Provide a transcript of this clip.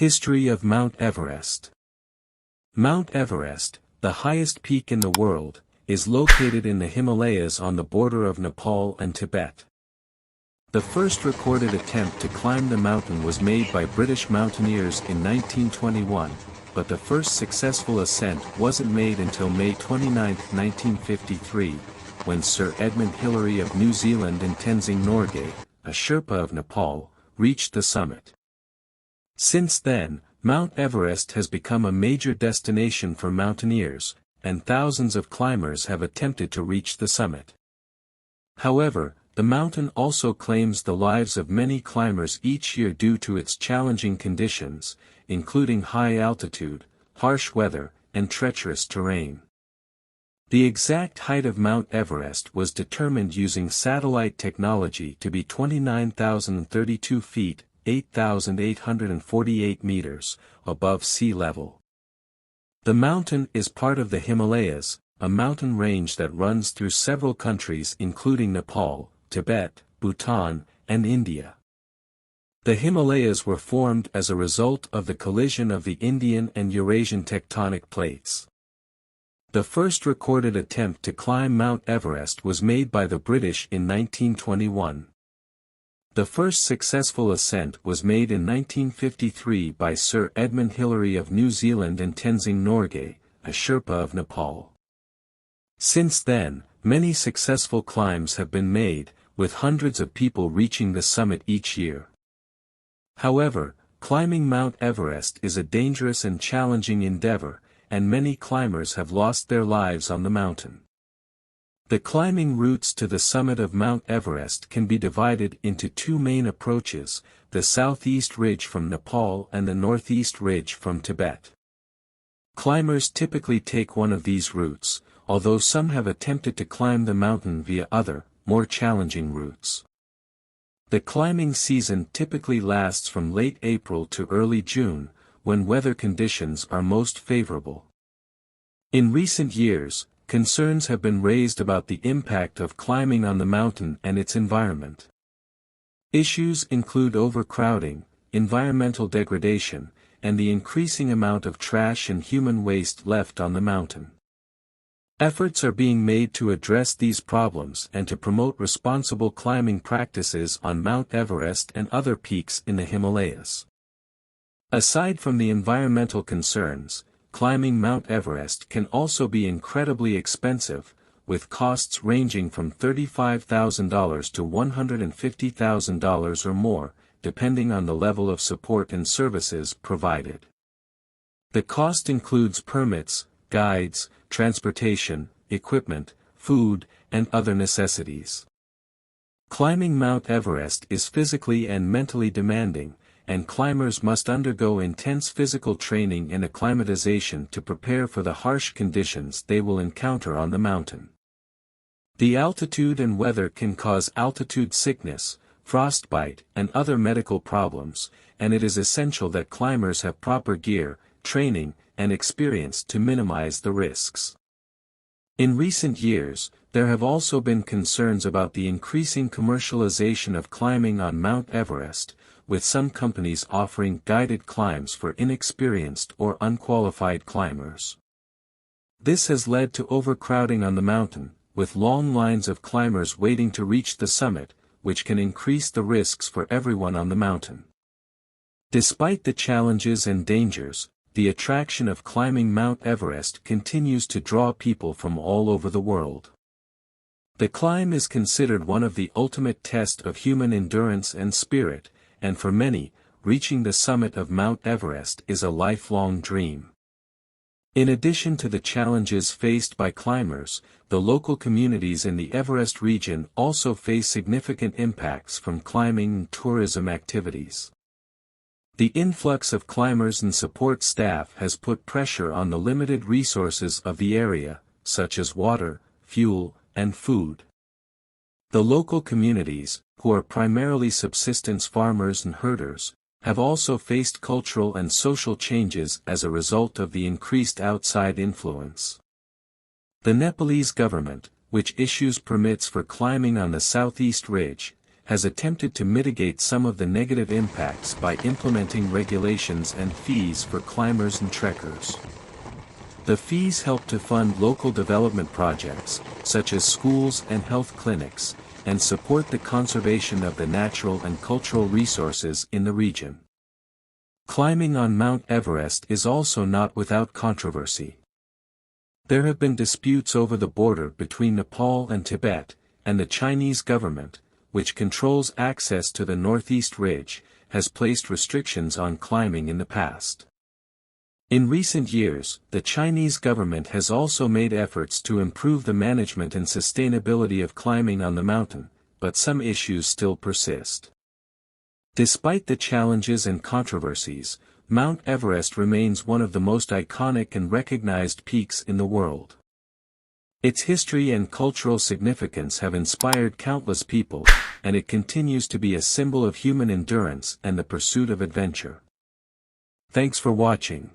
History of Mount Everest. Mount Everest, the highest peak in the world, is located in the Himalayas on the border of Nepal and Tibet. The first recorded attempt to climb the mountain was made by British mountaineers in 1921, but the first successful ascent wasn't made until May 29, 1953, when Sir Edmund Hillary of New Zealand and Tenzing Norgay, a Sherpa of Nepal, reached the summit. Since then, Mount Everest has become a major destination for mountaineers, and thousands of climbers have attempted to reach the summit. However, the mountain also claims the lives of many climbers each year due to its challenging conditions, including high altitude, harsh weather, and treacherous terrain. The exact height of Mount Everest was determined using satellite technology to be 29,032 feet, 8,848 meters, above sea level. The mountain is part of the Himalayas, a mountain range that runs through several countries including Nepal, Tibet, Bhutan, and India. The Himalayas were formed as a result of the collision of the Indian and Eurasian tectonic plates. The first recorded attempt to climb Mount Everest was made by the British in 1921. The first successful ascent was made in 1953 by Sir Edmund Hillary of New Zealand and Tenzing Norgay, a Sherpa of Nepal. Since then, many successful climbs have been made, with hundreds of people reaching the summit each year. However, climbing Mount Everest is a dangerous and challenging endeavor, and many climbers have lost their lives on the mountain. The climbing routes to the summit of Mount Everest can be divided into two main approaches, the southeast ridge from Nepal and the northeast ridge from Tibet. Climbers typically take one of these routes, although some have attempted to climb the mountain via other, more challenging routes. The climbing season typically lasts from late April to early June, when weather conditions are most favorable. In recent years, concerns have been raised about the impact of climbing on the mountain and its environment. Issues include overcrowding, environmental degradation, and the increasing amount of trash and human waste left on the mountain. Efforts are being made to address these problems and to promote responsible climbing practices on Mount Everest and other peaks in the Himalayas. Aside from the environmental concerns, climbing Mount Everest can also be incredibly expensive, with costs ranging from $35,000 to $150,000 or more, depending on the level of support and services provided. The cost includes permits, guides, transportation, equipment, food, and other necessities. Climbing Mount Everest is physically and mentally demanding, and climbers must undergo intense physical training and acclimatization to prepare for the harsh conditions they will encounter on the mountain. The altitude and weather can cause altitude sickness, frostbite, and other medical problems, and it is essential that climbers have proper gear, training, and experience to minimize the risks. In recent years, there have also been concerns about the increasing commercialization of climbing on Mount Everest, with some companies offering guided climbs for inexperienced or unqualified climbers. This has led to overcrowding on the mountain, with long lines of climbers waiting to reach the summit, which can increase the risks for everyone on the mountain. Despite the challenges and dangers, the attraction of climbing Mount Everest continues to draw people from all over the world. The climb is considered one of the ultimate tests of human endurance and spirit, and for many, reaching the summit of Mount Everest is a lifelong dream. In addition to the challenges faced by climbers, the local communities in the Everest region also face significant impacts from climbing and tourism activities. The influx of climbers and support staff has put pressure on the limited resources of the area, such as water, fuel, and food. The local communities, who are primarily subsistence farmers and herders, have also faced cultural and social changes as a result of the increased outside influence. The Nepalese government, which issues permits for climbing on the southeast ridge, has attempted to mitigate some of the negative impacts by implementing regulations and fees for climbers and trekkers. The fees help to fund local development projects, such as schools and health clinics, and support the conservation of the natural and cultural resources in the region. Climbing on Mount Everest is also not without controversy. There have been disputes over the border between Nepal and Tibet, and the Chinese government, which controls access to the northeast ridge, has placed restrictions on climbing in the past. In recent years, the Chinese government has also made efforts to improve the management and sustainability of climbing on the mountain, but some issues still persist. Despite the challenges and controversies, Mount Everest remains one of the most iconic and recognized peaks in the world. Its history and cultural significance have inspired countless people, and it continues to be a symbol of human endurance and the pursuit of adventure. Thanks for watching.